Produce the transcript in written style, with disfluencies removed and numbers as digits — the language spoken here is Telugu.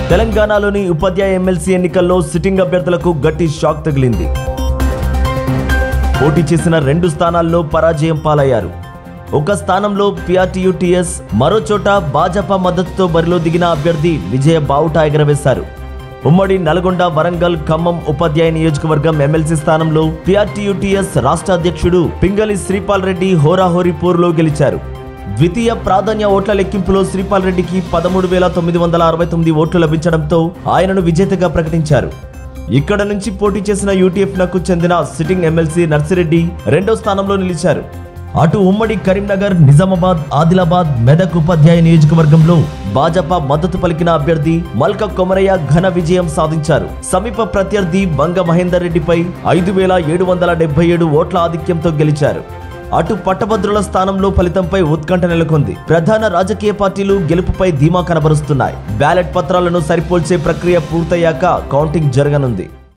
తెలంగాణలోని ఉపాధ్యాయ ఎమ్మెల్సీ ఎన్నికల్లో సిట్టింగ్ అభ్యర్థులకు గట్టి షాక్ తగిలింది. పోటీ చేసిన 2 స్థానాల్లో పరాజయం పాలయ్యారు. ఒక స్థానంలో PRTUTS, మరో చోట భాజపా మద్దతుతో బరిలో దిగిన అభ్యర్థి విజయ బావుటా ఎగరవేశారు. ఉమ్మడి నల్గొండ, వరంగల్, ఖమ్మం ఉపాధ్యాయ నియోజకవర్గం ఎమ్మెల్సీ స్థానంలో PRTUTS రాష్ట్ర అధ్యక్షుడు పింగళి శ్రీపాల్ రెడ్డి హోరాహోరీ పోరులో గెలిచారు. ద్వితీయ ప్రాధాన్య ఓట్ల లెక్కింపులో శ్రీపాల్ రెడ్డికి 13,969 ఓట్లు లభించడంతో ఆయనను విజేతగా ప్రకటించారు. ఇక్కడ నుంచి పోటీ చేసిన UTF-నకు చెందిన సిట్టింగ్ ఎమ్మెల్సీ నర్సిరెడ్డి 2వ స్థానంలో నిలిచారు. అటు ఉమ్మడి కరీంనగర్, నిజామాబాద్, ఆదిలాబాద్, మెదక్ ఉపాధ్యాయ నియోజకవర్గంలో భాజపా మద్దతు పలికిన అభ్యర్థి మల్క కొమరయ్య ఘన విజయం సాధించారు. సమీప ప్రత్యర్థి బంగ మహేందర్ రెడ్డిపై 5,777 ఓట్ల ఆధిక్యంతో గెలిచారు. అటు పట్టభద్రుల స్థానంలో ఫలితంపై ఉత్కంఠ నెలకొంది. ప్రధాన రాజకీయ పార్టీలు గెలుపుపై ధీమా కనబరుస్తున్నాయి. బ్యాలెట్ పత్రాలను సరిపోల్చే ప్రక్రియ పూర్తయ్యాక కౌంటింగ్ జరగనుంది.